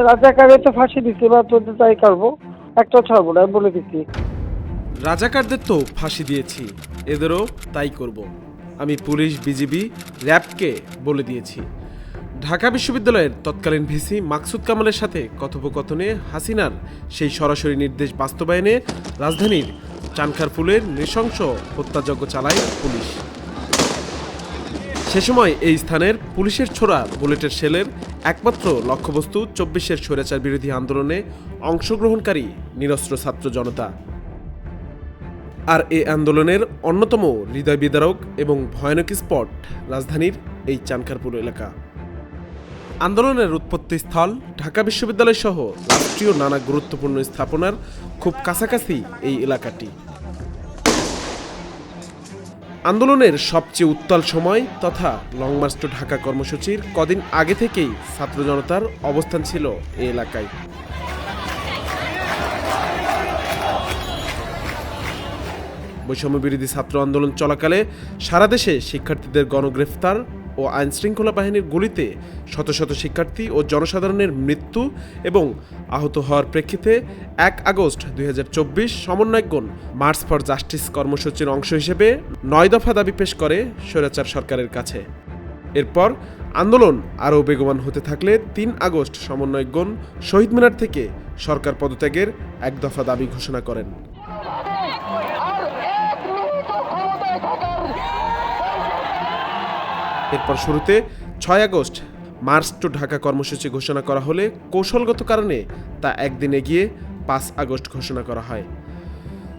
রাজাকারের তো ফাঁসি দিচ্ছি, বা তোদের তাই করবো, একটা ছাড়বো না, আমি বলে দিচ্ছি। রাজাকারদের তো ফাঁসি দিয়েছি, এদেরও তাই করব। আমি পুলিশ, বিজিবি, র্যাবকে বলে দিয়েছি। ঢাকা বিশ্ববিদ্যালয়ের তৎকালীন ভিসি মাকসুদ কামালের সাথে কথোপকথনে হাসিনার সেই সরাসরি নির্দেশ বাস্তবায়নে রাজধানীর চানখারপুলের নৃশংস হত্যাযজ্ঞ চালায় পুলিশ। সে সময় এই স্থানের পুলিশের ছোড়া বুলেটের শেলের একমাত্র লক্ষ্যবস্তু ২৪-এর স্বৈরাচার বিরোধী আন্দোলনে অংশগ্রহণকারী নিরস্ত্র ছাত্র জনতা। আর এই আন্দোলনের অন্যতম হৃদয় বিদারক এবং ভয়ানক স্পট রাজধানীর এই চানখারপুল এলাকা। আন্দোলনের উৎপত্তিস্থল ঢাকা বিশ্ববিদ্যালয় সহ রাষ্ট্রীয় নানা গুরুত্বপূর্ণ স্থাপনার খুব কাছাকাছি এই এলাকাটি। আন্দোলনের সবচেয়ে উত্তাল সময় তথা লং মার্চ টু ঢাকা কর্মসূচির কদিন আগে থেকেই ছাত্র জনতার অবস্থান ছিল এই এলাকায়। বৈষম্য বিরোধী ছাত্র আন্দোলন চলাকালে সারা দেশে শিক্ষার্থীদের গণগ্রেফতার ও আইনশৃঙ্খলা বাহিনীর গুলিতে শত শত শিক্ষার্থী ও জনসাধারণের মৃত্যু এবং আহত হওয়ার প্রেক্ষিতে ১ আগস্ট ২০২৪ সমন্বয়কগণ মার্চ ফর জাস্টিস কর্মসূচির অংশ হিসেবে ৯ দফা দাবি পেশ করে স্বৈরাচার সরকারের কাছে। এরপর আন্দোলন আরও বেগবান হতে থাকলে ৩ আগস্ট সমন্বয়কগণ শহীদ মিনার থেকে সরকার পদত্যাগের ১ দফা দাবি ঘোষণা করেন। এরপর শুরুতে ৬ আগস্ট মার্চ টু ঢাকা কর্মসূচি ঘোষণা করা হলে কৌশলগত কারণে তা একদিন এগিয়ে ৫ আগস্ট ঘোষণা করা হয়।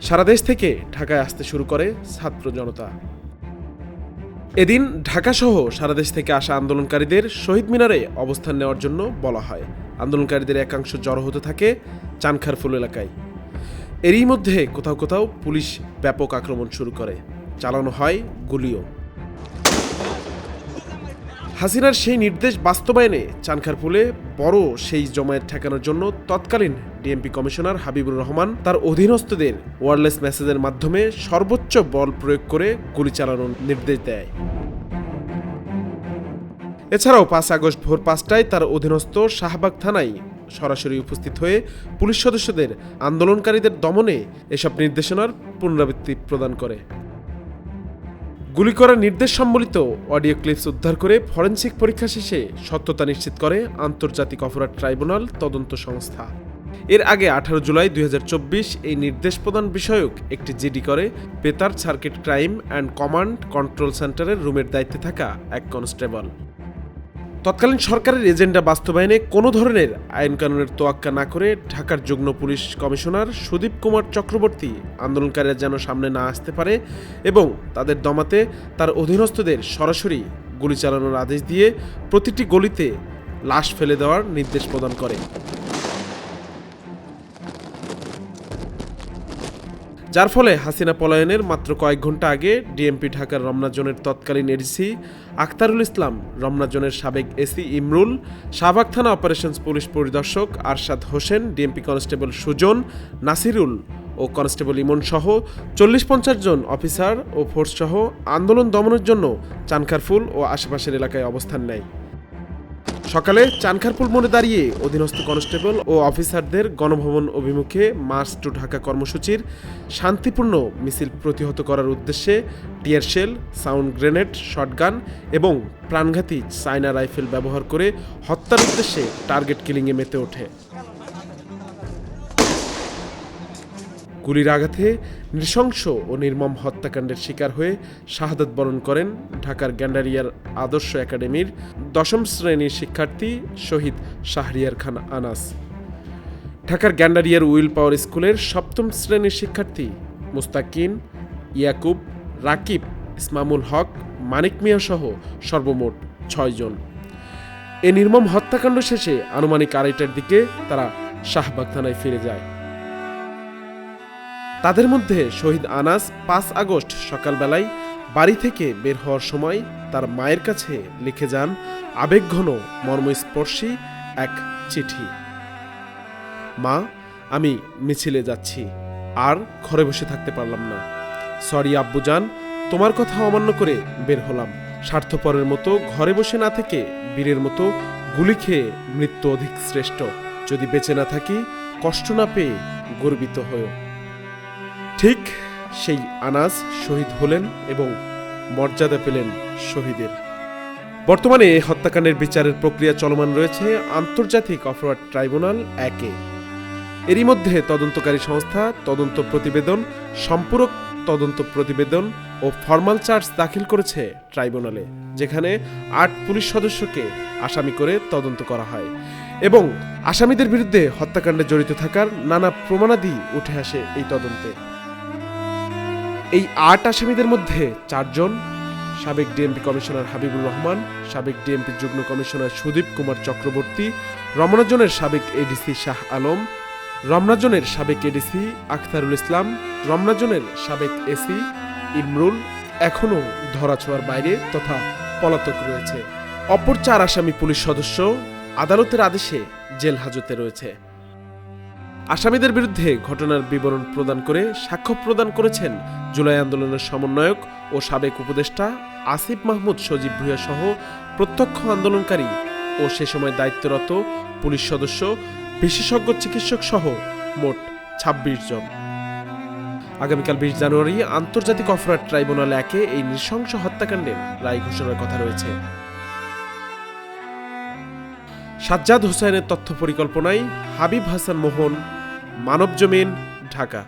সারা দেশ থেকে ঢাকায় আসতে শুরু করে ছাত্র জনতা। এদিন ঢাকাসহ সারা দেশ থেকে আসা আন্দোলনকারীদের শহীদ মিনারে অবস্থান নেওয়ার জন্য বলা হয়। আন্দোলনকারীদের একাংশ জড়ো হতে থাকে চানখারপুল এলাকায়। এরই মধ্যে কোথাও কোথাও পুলিশ ব্যাপক আক্রমণ শুরু করে, চালানো হয় গুলিও। হাসিনার সেই নির্দেশ বাস্তবায়নে চানখারপুলে বড় সেই জমায়েত ঠেকানোর জন্য তৎকালীন ডিএমপি কমিশনার হাবিবুর রহমান তার অধীনস্থদের ওয়্যারলেস মেসেজের মাধ্যমে সর্বোচ্চ বল প্রয়োগ করে গুলি চালানোর নির্দেশ দেয়। এছাড়াও ৫ আগস্ট ভোর ৫টায় তার অধীনস্থ শাহবাগ থানায় সরাসরি উপস্থিত হয়ে পুলিশ সদস্যদের আন্দোলনকারীদের দমনে এসব নির্দেশনার পুনরাবৃত্তি প্রদান করে। গুলি করার নির্দেশ সম্বলিত অডিও ক্লিপস উদ্ধার করে ফরেনসিক পরীক্ষা শেষে সত্যতা নিশ্চিত করে আন্তর্জাতিক অপরাধ ট্রাইব্যুনাল তদন্ত সংস্থা। এর আগে ১৮ জুলাই ২০২৪ এই নির্দেশ প্রদান বিষয়ক একটি জিডি করে বেতার circuit crime and command control সেন্টারের রুমের দায়িত্বে থাকা এক কনস্টেবল। তৎকালীন সরকারের এজেন্ডা বাস্তবায়নে কোনো ধরনের আইনকানুনের তোয়াক্কা না করে ঢাকার যুগ্ম পুলিশ কমিশনার সুদীপ কুমার চক্রবর্তী আন্দোলনকারীরা যেন সামনে না আসতে পারে এবং তাদের দমাতে তার অধীনস্থদের সরাসরি গুলি চালানোর আদেশ দিয়ে প্রতিটি গলিতে লাশ ফেলে দেওয়ার নির্দেশ প্রদান করে। যার ফলে হাসিনা পলায়নের মাত্র কয়েক ঘন্টা আগে ডিএমপি ঢাকার রমনা জোনের তৎকালীন এডিসি আখতারুল ইসলাম, রমনা জোনের সাবেক এসি ইমরুল, শাহবাগ থানা অপারেশনস পুলিশ পরিদর্শক আরশাদ হোসেন, ডিএমপি কনস্টেবল সুজন, নাসিরুল ও কনস্টেবল ইমন সহ ৪০-৫০ জন অফিসার ও ফোর্স সহ আন্দোলন দমনের জন্য চানখারপুল ও আশেপাশের এলাকায় অবস্থান নেয়। সকালে চানখারপুল মোড়ে দাঁড়িয়ে অধীনস্থ কনস্টেবল ও অফিসারদের গণভবন অভিমুখে মার্চ টু ঢাকা কর্মসূচির শান্তিপূর্ণ মিছিল প্রতিহত করার উদ্দেশ্যে tear shell, sound grenade, shotgun এবং প্রাণঘাতী চায়না রাইফেল ব্যবহার করে হত্যার উদ্দেশ্যে টার্গেট কিলিংয়ে মেতে ওঠে। গুলির আঘাতে নৃশংস ও নির্মম হত্যাকাণ্ডের শিকার হয়ে শাহাদাত বরণ করেন ঢাকার গ্যান্ডারিয়ার আদর্শ একাডেমির ১০ম শ্রেণীর শিক্ষার্থী শহীদ শাহরিয়ার খান আনাস, ঢাকার গ্যান্ডারিয়ার উইল পাওয়ার স্কুলের ৭ম শ্রেণীর শিক্ষার্থী মুস্তাকিন, ইয়াকুব, রাকিব, ইসমামুল হক, মানিক মিয়া সহ সর্বমোট ৬ জন। এ নির্মম হত্যাকাণ্ড শেষে আনুমানিক ২:৩০টার দিকে তারা শাহবাগ থানায় ফিরে যায়। তাদের মধ্যে শহীদ আনাস ৫ আগস্ট সকালবেলায় বাড়ি থেকে বের হওয়ার সময় তার মায়ের কাছে লিখে যান আবেগঘন মর্মস্পর্শী এক চিঠি। মা, আমি মিছিলে যাচ্ছি, আর ঘরে বসে থাকতে পারলাম না। সরি আব্বুজান, তোমার কথা অমান্য করে বের হলাম। স্বার্থপরের মতো ঘরে বসে না থেকে বীরের মতো গুলি খেয়ে মৃত্যু অধিক শ্রেষ্ঠ। যদি বেঁচে না থাকি, কষ্ট না পেয়ে গর্বিত হয়েও। ঠিক সেই আনাস শহীদ হলেন এবং মর্যাদা পেলেন শহীদের। বর্তমানে এই হত্যাকাণ্ডের বিচারের প্রক্রিয়া চলমান রয়েছে আন্তর্জাতিক অপরাধ ট্রাইব্যুনাল 1-এ। এরই মধ্যে তদন্তকারী সংস্থা তদন্ত প্রতিবেদন, সম্পূরক তদন্ত প্রতিবেদন ও ফরমাল চার্জ দাখিল করেছে ট্রাইব্যুনালে, যেখানে 8 পুলিশ সদস্যকে আসামি করে তদন্ত করা হয় এবং আসামিদের বিরুদ্ধে হত্যাকাণ্ডে জড়িত থাকার নানা প্রমাণাদি উঠে আসে এই তদন্তে। এই 8 আসামিদের মধ্যে 4 জন সাবেক ডিএমপি কমিশনার হাবিবুর রহমান, সাবেক ডিএমপি যুগ্ম কমিশনার সুদীপ কুমার চক্রবর্তী, রমনা জোনের সাবেক এডিসি শাহ আলম, রমনা জোনের সাবেক এডিসি আখতারুল ইসলাম, রমনা জোনের সাবেক এসি ইমরুল এখনও ধরাছোঁয়ার বাইরে তথা পলাতক রয়েছে। অপর 4 আসামি পুলিশ সদস্য আদালতের আদেশে জেল হাজতে রয়েছে। আসামিদের বিরুদ্ধে ঘটনার বিবরণ প্রদান করে সাক্ষ্য প্রদান করেছেন জুলাই আন্দোলনের সমন্বয়ক ও সাবেক উপদেষ্টা আসিফ মাহমুদ সজীব ভূঁইয়া সহ প্রত্যক্ষ আন্দোলনকারী ও সে সময় দায়িত্বরত পুলিশ সদস্য, বিশেষজ্ঞ চিকিৎসক সহ মোট 26 জন। আগামীকাল 20 জানুয়ারি আন্তর্জাতিক অপরাধ ট্রাইব্যুনাল 1-এ এই নৃশংস হত্যাকাণ্ডের রায় ঘোষণার কথা রয়েছে। সাজ্জাদ হোসেনের তথ্য পরিকল্পনায় হাবিব হাসান মোহন, মানবজমিন, ঢাকা।